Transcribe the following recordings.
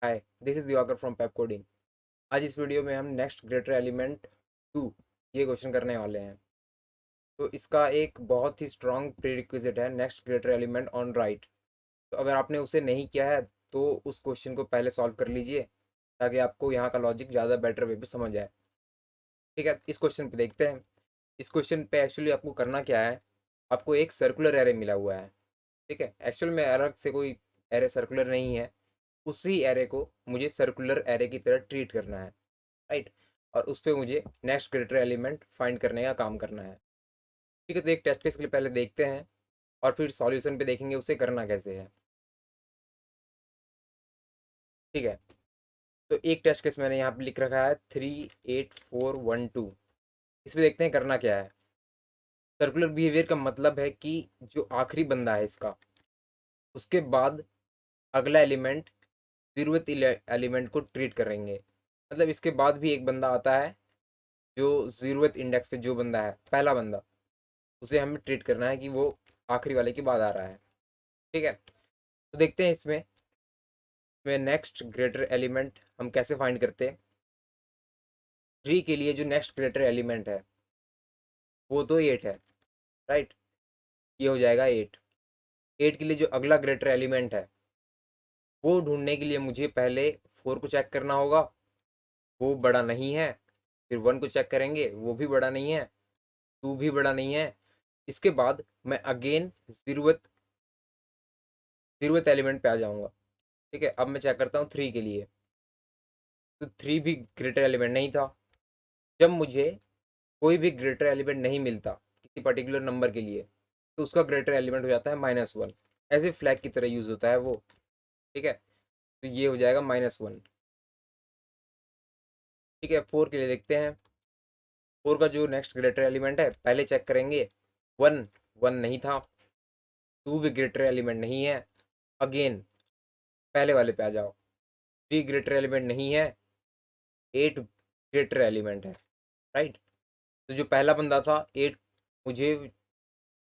Hi, this is Diwakar from Pep coding. आज इस video में हम नेक्स्ट ग्रेटर एलिमेंट 2 ये क्वेश्चन करने वाले हैं। तो इसका एक बहुत ही स्ट्रॉन्ग प्रीरिक्विजिट है next greater element on right. तो अगर आपने उसे नहीं किया है तो उस क्वेश्चन को पहले सॉल्व कर लीजिए ताकि आपको यहाँ का लॉजिक ज़्यादा बेटर वे पे समझ आए। ठीक है, इस क्वेश्चन पे देखते हैं। इस क्वेश्चन पे एक्चुअली आपको करना क्या है, आपको एक सर्कुलर एरे मिला हुआ है। ठीक है, एक्चुअल में अलग से कोई एरे सर्कुलर नहीं है, उसी एरे को मुझे सर्कुलर एरे की तरह ट्रीट करना है। राइट, और उस पे मुझे नेक्स्ट ग्रेटर एलिमेंट फाइंड करने का काम करना है। ठीक है, तो एक टेस्ट केस के लिए पहले देखते हैं और फिर सॉल्यूशन पे देखेंगे उसे करना कैसे है। ठीक है, तो एक टेस्ट केस मैंने यहाँ पे लिख रखा है 38412। इस पे देखते हैं करना क्या है। सर्कुलर बिहेवियर का मतलब है कि जो आखिरी बंदा है इसका, उसके बाद अगला एलिमेंट ज़रूरत एलिमेंट को ट्रीट करेंगे। मतलब इसके बाद भी एक बंदा आता है जो ज़रूरत इंडेक्स पे जो बंदा है, पहला बंदा, उसे हमें ट्रीट करना है कि वो आखिरी वाले के बाद आ रहा है। ठीक है, तो देखते हैं इसमें नेक्स्ट ग्रेटर एलिमेंट हम कैसे फाइंड करते हैं। 3 के लिए जो नेक्स्ट ग्रेटर एलिमेंट है वो तो 8 है। राइट, ये हो जाएगा 8। 8 के लिए जो अगला ग्रेटर एलिमेंट है वो ढूंढने के लिए मुझे पहले 4 को चेक करना होगा, वो बड़ा नहीं है। फिर 1 को चेक करेंगे, वो भी बड़ा नहीं है। 2 भी बड़ा नहीं है। इसके बाद मैं अगेन ज़रूरत ज़रूरत एलिमेंट पे आ जाऊंगा। ठीक है, अब मैं चेक करता हूँ 3 के लिए। तो 3 भी ग्रेटर एलिमेंट नहीं था। जब मुझे कोई भी ग्रेटर एलिमेंट नहीं मिलता किसी पर्टिकुलर नंबर के लिए, तो उसका ग्रेटर एलिमेंट हो जाता है -1। ऐसे फ्लैग की तरह यूज होता है वो। ठीक है, तो ये हो जाएगा -1। ठीक है, 4 के लिए देखते हैं। 4 का जो नेक्स्ट ग्रेटर एलिमेंट है पहले चेक करेंगे। 1 1 नहीं था। 2 भी ग्रेटर एलिमेंट नहीं है। अगेन पहले वाले पे आ जाओ। 3 ग्रेटर एलिमेंट नहीं है। 8 ग्रेटर एलिमेंट है। राइट, तो जो पहला बंदा था 8, मुझे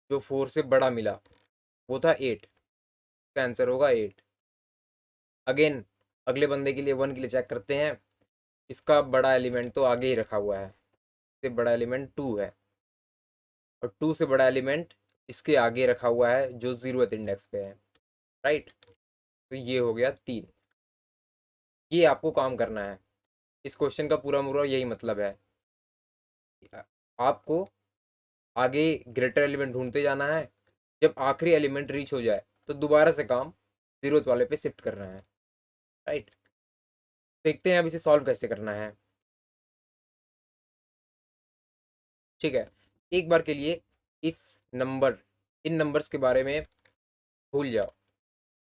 जो 4 से बड़ा मिला वो था 8। इसका आंसर होगा 8। अगेन अगले बंदे के लिए 1 के लिए चेक करते हैं। इसका बड़ा एलिमेंट तो आगे ही रखा हुआ है, इससे बड़ा एलिमेंट 2 है। और 2 से बड़ा एलिमेंट इसके आगे रखा हुआ है जो ज़ीरोथ इंडेक्स पे है। राइट, तो ये हो गया 3। ये आपको काम करना है। इस क्वेश्चन का पूरा पूरा यही मतलब है। आपको आगे ग्रेटर एलिमेंट ढूंढते जाना है। जब आखिरी एलिमेंट रीच हो जाए तो दोबारा से काम ज़ीरोथ वाले पे शिफ्ट करना है। राइट, देखते हैं अब इसे सॉल्व कैसे करना है। ठीक है, एक बार के लिए इस नंबर इन नंबर्स के बारे में भूल जाओ,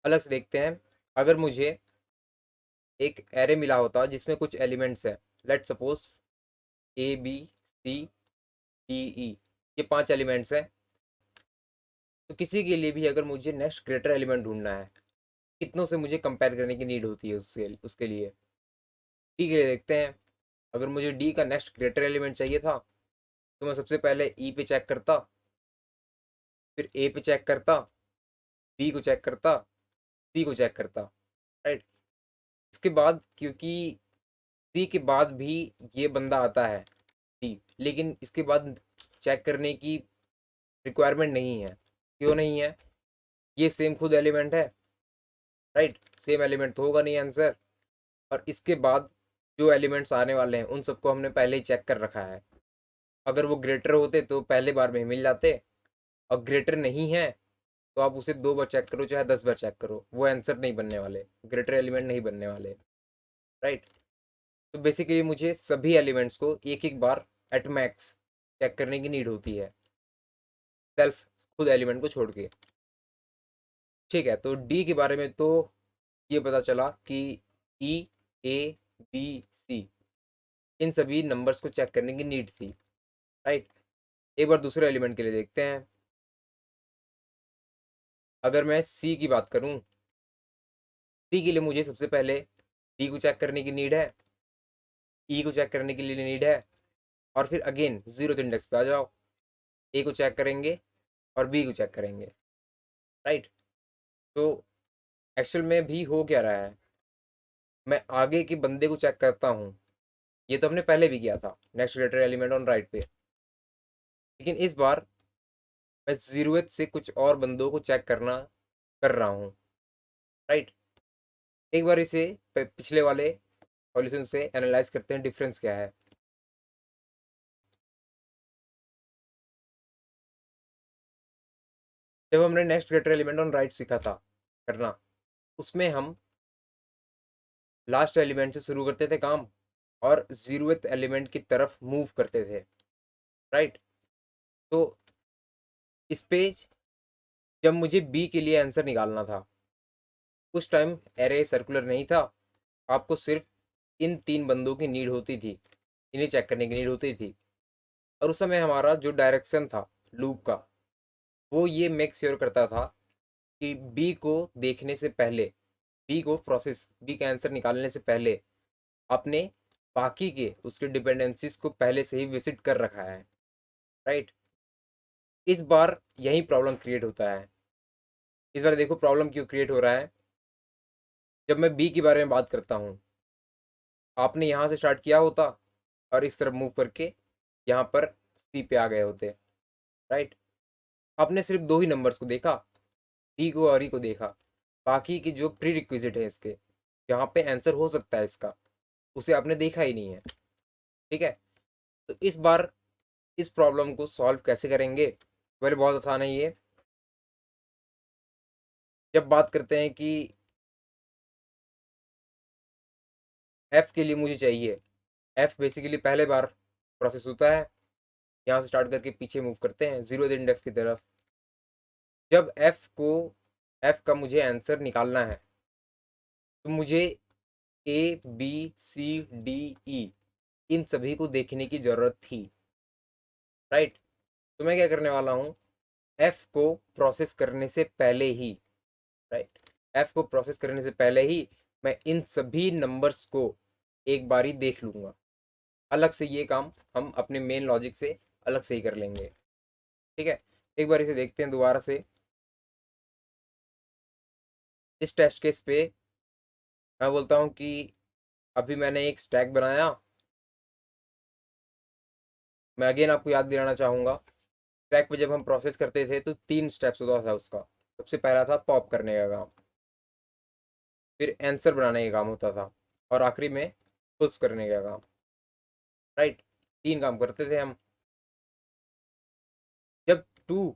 अलग से देखते हैं। अगर मुझे एक एरे मिला होता जिसमें कुछ एलिमेंट्स है, लेट सपोज ABCDE, ये 5 एलिमेंट्स हैं। तो किसी के लिए भी अगर मुझे नेक्स्ट ग्रेटर एलिमेंट ढूंढना है, कितनों से मुझे कंपेयर करने की नीड होती है उसके उसके लिए। डी के लिए देखते हैं। अगर मुझे डी का नेक्स्ट ग्रेटर एलिमेंट चाहिए था तो मैं सबसे पहले ई पे चेक करता, फिर ए पे चेक करता, बी को चेक करता, सी को चेक करता। राइट, इसके बाद क्योंकि सी के बाद भी ये बंदा आता है डी, लेकिन इसके बाद चेक करने की रिक्वायरमेंट नहीं है। क्यों नहीं है? ये सेम खुद एलिमेंट है। राइट, सेम एलिमेंट तो होगा नहीं आंसर। और इसके बाद जो एलिमेंट्स आने वाले हैं उन सबको हमने पहले ही चेक कर रखा है। अगर वो ग्रेटर होते तो पहले बार में मिल जाते, और ग्रेटर नहीं है तो आप उसे 2 बार चेक करो चाहे 10 बार चेक करो, वो आंसर नहीं बनने वाले, ग्रेटर एलिमेंट नहीं बनने वाले। राइट, तो बेसिकली मुझे सभी एलिमेंट्स को एक एक बार एट मैक्स चेक करने की नीड होती है, सेल्फ खुद एलिमेंट को छोड़ के। ठीक है, तो डी के बारे में तो ये पता चला कि ई, ए, बी, सी, इन सभी नंबर्स को चेक करने की नीड थी। राइट, एक बार दूसरे एलिमेंट के लिए देखते हैं। अगर मैं सी की बात करूं, सी के लिए मुझे सबसे पहले डी को चेक करने की नीड है, ई को चेक करने के लिए नीड है, और फिर अगेन जीरो इंडेक्स पे आ जाओ। ए को चेक करेंगे और बी को चेक करेंगे। राइट, तो एक्चुअल में भी हो क्या रहा है, मैं आगे के बंदे को चेक करता हूँ। ये तो हमने पहले भी किया था, next greater element on right पे। लेकिन इस बार मैं ज़रूरत से कुछ और बंदों को चेक करना कर रहा हूँ, राइट। एक बार इसे पिछले वाले सॉल्यूशन से एनालाइज करते हैं, डिफरेंस क्या है। जब हमने next greater element on right सीखा था करना, उसमें हम लास्ट एलिमेंट से शुरू करते थे काम और जीरोथ एलिमेंट की तरफ मूव करते थे, राइट। तो इस पे जब मुझे बी के लिए आंसर निकालना था, उस टाइम एरे सर्कुलर नहीं था, आपको सिर्फ इन 3 बंदों की नीड होती थी, इन्हें चेक करने की नीड होती थी। और उस समय हमारा जो डायरेक्शन था लूप का, वो ये मेक श्योर करता था कि बी को देखने से पहले, बी का आंसर निकालने से पहले आपने बाकी के उसके डिपेंडेंसीज को पहले से ही विजिट कर रखा है, राइट। इस बार यही प्रॉब्लम क्रिएट होता है। इस बार देखो प्रॉब्लम क्यों क्रिएट हो रहा है। जब मैं बी के बारे में बात करता हूँ, आपने यहाँ से स्टार्ट किया होता और इस तरफ मूव करके यहाँ पर सी पे आ गए होते, राइट। आपने सिर्फ 2 ही नंबर्स को देखा, डी को और ई को देखा। बाकी की जो प्री रिक्विजिट है इसके, जहाँ पे आंसर हो सकता है इसका, उसे आपने देखा ही नहीं है, ठीक है। तो इस बार इस प्रॉब्लम को सॉल्व कैसे करेंगे, वेल बहुत आसान है ये। जब बात करते हैं कि एफ के लिए मुझे चाहिए, एफ बेसिकली पहले बार प्रोसेस होता है, यहाँ से स्टार्ट करके पीछे मूव करते हैं जीरो इंडेक्स की तरफ। जब एफ का मुझे आंसर निकालना है, तो मुझे A B C D E इन सभी को देखने की जरूरत थी, राइट। तो मैं क्या करने वाला हूँ, एफ को प्रोसेस करने से पहले ही, राइट, एफ को प्रोसेस करने से पहले ही मैं इन सभी नंबर्स को एक बारी देख लूंगा। अलग से ये काम हम अपने मेन लॉजिक से अलग से ही कर लेंगे, ठीक है। एक बार इसे देखते हैं दोबारा से। इस टेस्ट केस पे मैं बोलता हूँ कि अभी मैंने एक स्टैक बनाया। मैं अगेन आपको याद दिलाना चाहूँगा, स्टैक पे जब हम प्रोसेस करते थे तो 3 स्टेप्स होता था उसका। सबसे पहला था पॉप करने का काम, फिर आंसर बनाने का काम होता था, और आखिरी में पुश करने का काम, राइट। 3 काम करते थे हम। जब टू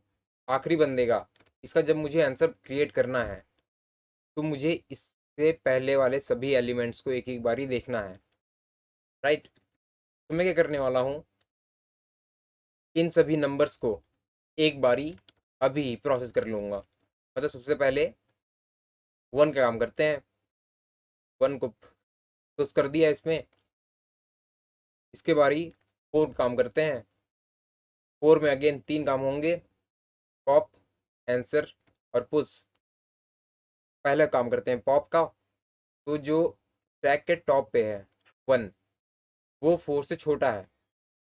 आखिरी बंदे का, इसका जब मुझे आंसर क्रिएट करना है, तो मुझे इससे पहले वाले सभी एलिमेंट्स को एक एक बारी देखना है, राइट। तो मैं क्या करने वाला हूँ, इन सभी नंबर्स को एक बारी अभी प्रोसेस कर लूँगा। मतलब सबसे पहले 1 का काम करते हैं, 1 को पुश कर दिया इसमें। इसके बारी 4 काम करते हैं, 4 में अगेन 3 काम होंगे, पॉप, आंसर और पुश। पहले काम करते हैं पॉप का। तो जो ट्रैक के टॉप पे है 1, वो 4 से छोटा है,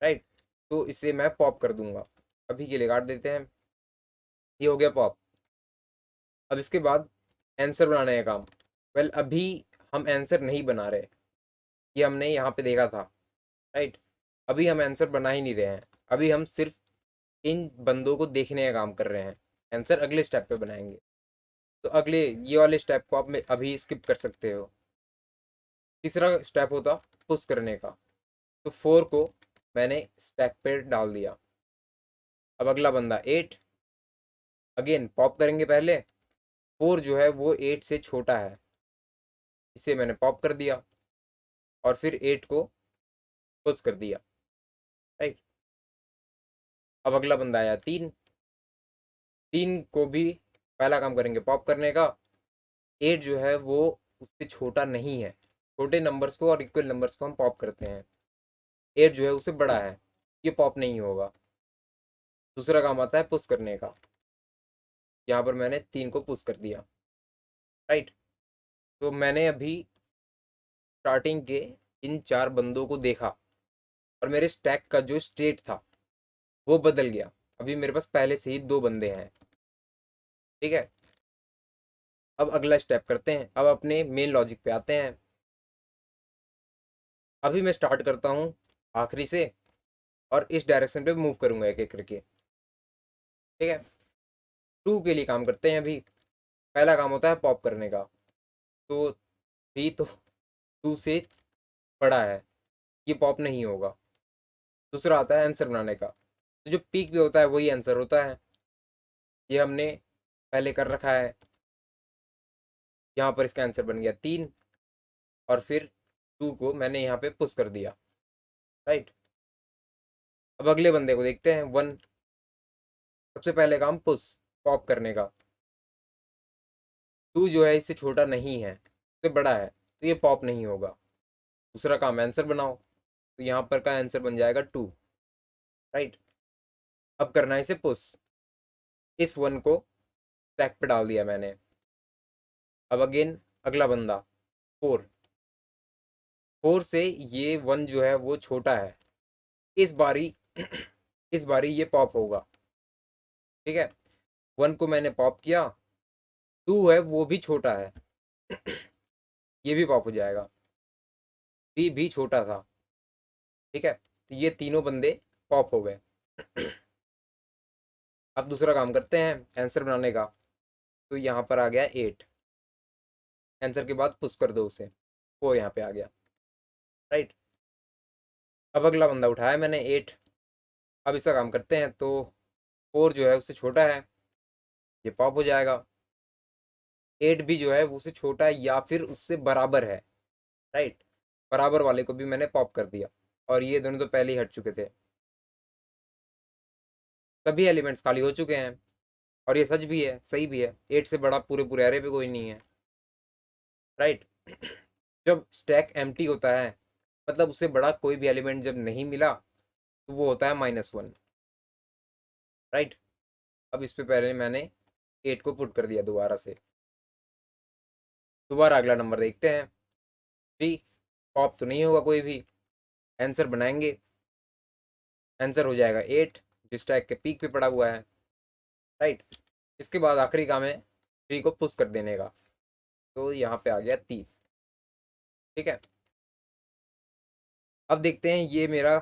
राइट। तो इसे मैं पॉप कर दूंगा। अभी के लिए काट देते हैं, ये हो गया पॉप। अब इसके बाद आंसर बनाने का काम। वेल अभी हम आंसर नहीं बना रहे, ये हमने यहाँ पे देखा था, राइट। अभी हम आंसर बना ही नहीं रहे हैं, अभी हम सिर्फ इन बंदों को देखने का काम कर रहे हैं। आंसर अगले स्टेप पे बनाएंगे। तो अगले ये वाले स्टेप को आप अभी स्किप कर सकते हो। तीसरा स्टेप होता पुश करने का। तो 4 को मैंने स्टैक पे डाल दिया। अब अगला बंदा 8, अगेन पॉप करेंगे पहले। 4 जो है वो 8 से छोटा है, इसे मैंने पॉप कर दिया और फिर 8 को पुश कर दिया, राइट। अब अगला बंदा आया 3, 3 को भी पहला काम करेंगे पॉप करने का। 8 जो है वो उससे छोटा नहीं है, छोटे नंबर्स को और इक्वल नंबर्स को हम पॉप करते हैं। 8 जो है उससे बड़ा है, ये पॉप नहीं होगा। दूसरा काम आता है पुश करने का। यहाँ पर मैंने 3 को पुश कर दिया, राइट। तो मैंने अभी स्टार्टिंग के इन 4 बंदों को देखा और मेरे स्टैक का जो स्टेट था वो बदल गया। अभी मेरे पास पहले से ही 2 बंदे हैं, ठीक है। अब अगला स्टेप करते हैं, अब अपने मेन लॉजिक पे आते हैं। अभी मैं स्टार्ट करता हूँ आखिरी से, और इस डायरेक्शन पे मूव करूंगा एक एक करके। ठीक है, टू के लिए काम करते हैं अभी। पहला काम होता है पॉप करने का। तो थ्री तो टू से बड़ा है, ये पॉप नहीं होगा। दूसरा आता है आंसर बनाने का। तो जो पीक पे होता है वही आंसर होता है। ये हमने पहले कर रखा है। यहाँ पर इसका आंसर बन गया 3, और फिर 2 को मैंने यहाँ पे पुश कर दिया। राइट, अब अगले बंदे को देखते हैं 1। सबसे पहले काम पुश, पॉप करने का। 2 जो है इससे छोटा नहीं है, इससे बड़ा है, तो ये पॉप नहीं होगा। दूसरा काम आंसर बनाओ, तो यहाँ पर का आंसर बन जाएगा 2। राइट, अब करना है इसे पुश। इस 1 को स्टैक पे डाल दिया मैंने। अब अगेन अगला बंदा 4। 4 से ये 1 जो है वो छोटा है, इस बारी इस बारी ये पॉप होगा। ठीक है, 1 को मैंने पॉप किया, 2 है वो भी छोटा है, ये भी पॉप हो जाएगा। 3 भी छोटा था। ठीक है, तो ये तीनों बंदे पॉप हो गए। अब दूसरा काम करते हैं आंसर बनाने का। तो यहाँ पर आ गया 8। आंसर के बाद पुश कर दो उसे, वो यहाँ पे आ गया। राइट, अब अगला बंदा उठाया मैंने 8। अब इसका काम करते हैं। तो 4 जो है उससे छोटा है, ये पॉप हो जाएगा। 8 भी जो है वो उससे छोटा है या फिर उससे बराबर है। राइट, बराबर वाले को भी मैंने पॉप कर दिया, और ये दोनों तो पहले ही हट चुके थे। सभी एलिमेंट्स खाली हो चुके हैं, और ये सच भी है, सही भी है। 8 से बड़ा पूरे पूरे एरे पे कोई नहीं है। राइट, जब स्टैक एम्प्टी होता है, मतलब उससे बड़ा कोई भी एलिमेंट जब नहीं मिला, तो वो होता है -1। राइट, अब इस पे पहले मैंने 8 को पुट कर दिया दोबारा से। दोबारा अगला नंबर देखते हैं 3। पॉप तो नहीं होगा कोई भी। आंसर बनाएंगे, आंसर हो जाएगा 8, जो स्टैक के पीक पे पड़ा हुआ है। राइट, इसके बाद आखिरी काम है 3 को पुश कर देने का। तो यहाँ पे आ गया 3। ठीक है, अब देखते हैं ये मेरा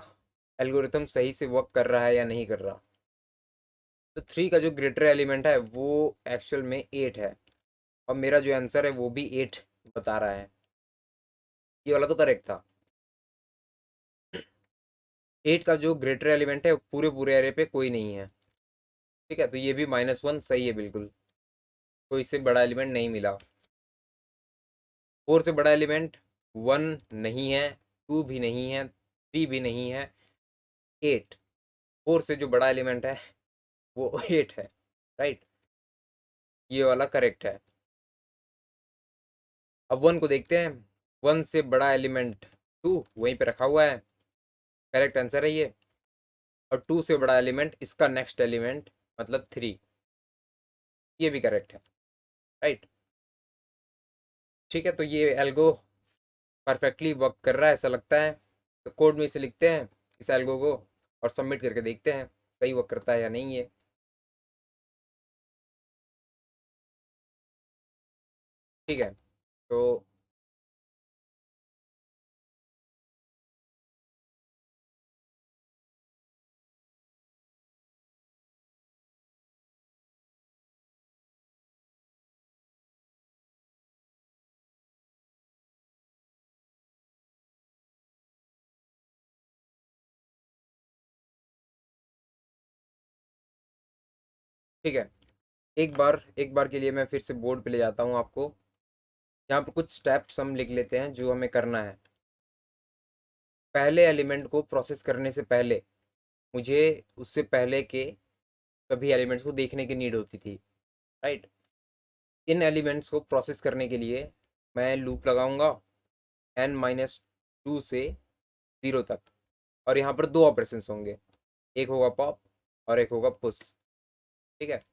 एल्गोरिथम सही से वर्क कर रहा है या नहीं कर रहा। तो 3 का जो ग्रेटर एलिमेंट है वो एक्चुअल में 8 है, और मेरा जो आंसर है वो भी 8 बता रहा है। ये वाला तो करेक्ट था। 8 का जो ग्रेटर एलिमेंट है पूरे पूरे एरे पे कोई नहीं है। ठीक है, तो ये भी -1 सही है बिल्कुल, कोई इससे बड़ा एलिमेंट नहीं मिला। 4 से बड़ा एलिमेंट 1 नहीं है, 2 भी नहीं है, 3 भी नहीं है, 8। 4 से जो बड़ा एलिमेंट है वो 8 है। राइट, ये वाला करेक्ट है। अब 1 को देखते हैं। 1 से बड़ा एलिमेंट 2 वहीं पे रखा हुआ है, करेक्ट आंसर है ये। और 2 से बड़ा एलिमेंट इसका नेक्स्ट एलिमेंट मतलब 3, ये भी करेक्ट है। राइट, ठीक है, तो ये एल्गो परफेक्टली वर्क कर रहा है ऐसा लगता है। तो कोड में इसे लिखते हैं इस एल्गो को, और सबमिट करके देखते हैं सही वर्क करता है या नहीं ये। ठीक है, तो ठीक है, एक बार के लिए मैं फिर से बोर्ड पे ले जाता हूँ आपको। यहाँ पर कुछ स्टेप्स हम लिख लेते हैं जो हमें करना है। पहले एलिमेंट को प्रोसेस करने से पहले मुझे उससे पहले के सभी एलिमेंट्स को देखने की नीड होती थी। राइट, इन एलिमेंट्स को प्रोसेस करने के लिए मैं लूप लगाऊंगा n-2 से 0 तक, और यहाँ पर दो ऑपरेशंस होंगे, एक होगा पॉप और एक होगा पुश। ठीक है,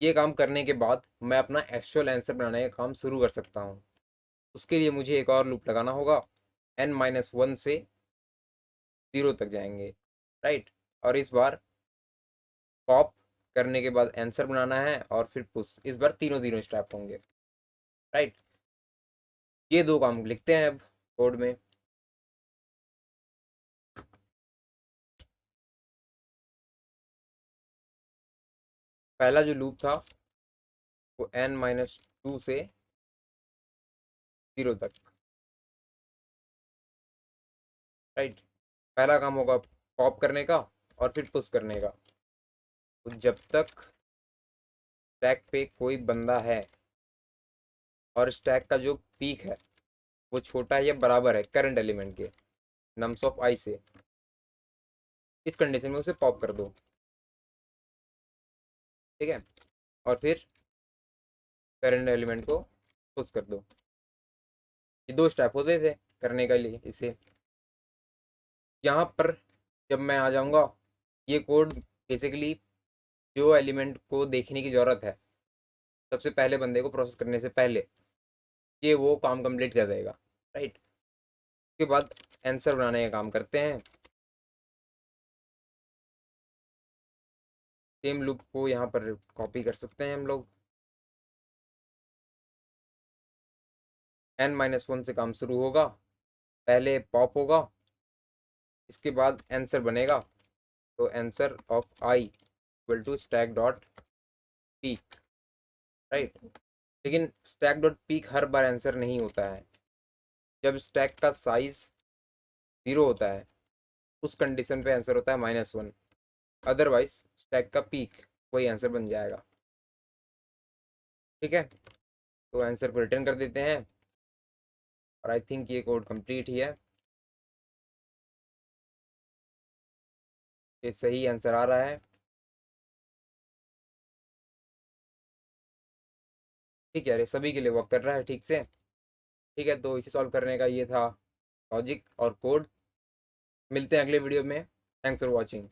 ये काम करने के बाद मैं अपना एक्चुअल आंसर बनाने का काम शुरू कर सकता हूँ। उसके लिए मुझे एक और लूप लगाना होगा, n-1 से 0 तक जाएंगे। राइट, और इस बार पॉप करने के बाद आंसर बनाना है, और फिर पुश, इस बार तीनों तीनों स्टेप होंगे। राइट, ये दो काम लिखते हैं अब कोड में। पहला जो लूप था वो n-2 से 0 तक, राइट। पहला काम होगा पॉप करने का और फिर पुश करने का। तो जब तक स्टैक पे कोई बंदा है और स्टैक का जो पीक है वो छोटा है या बराबर है करंट एलिमेंट के नम्स ऑफ आई से, इस कंडीशन में उसे पॉप कर दो, ठीक है। और फिर करंट एलिमेंट को पुश कर दो। ये दो स्टेप होते थे करने के लिए इसे। यहाँ पर जब मैं आ जाऊँगा, ये कोड बेसिकली जो एलिमेंट को देखने की ज़रूरत है सबसे पहले बंदे को प्रोसेस करने से पहले, ये वो काम कंप्लीट कर देगा, राइट। उसके बाद आंसर बनाने का काम करते हैं। सेम लूप को यहाँ पर कॉपी कर सकते हैं हम लोग। n-1 से काम शुरू होगा, पहले पॉप होगा, इसके बाद आंसर बनेगा। तो answer of i equal to stack dot peek, right. लेकिन स्टैक डॉट पीक हर बार आंसर नहीं होता है। जब स्टैक का साइज 0 होता है उस कंडीशन पे आंसर होता है -1, अदरवाइज स्टैक का पीक वही आंसर बन जाएगा, ठीक है। तो आंसर को रिटर्न कर देते हैं और आई थिंक ये कोड कंप्लीट ही है। ये सही आंसर आ रहा है, ठीक है। अरे सभी के लिए वर्क कर रहा है ठीक से, ठीक है। तो इसे सॉल्व करने का ये था लॉजिक और कोड। मिलते हैं अगले वीडियो में। Thanks for watching.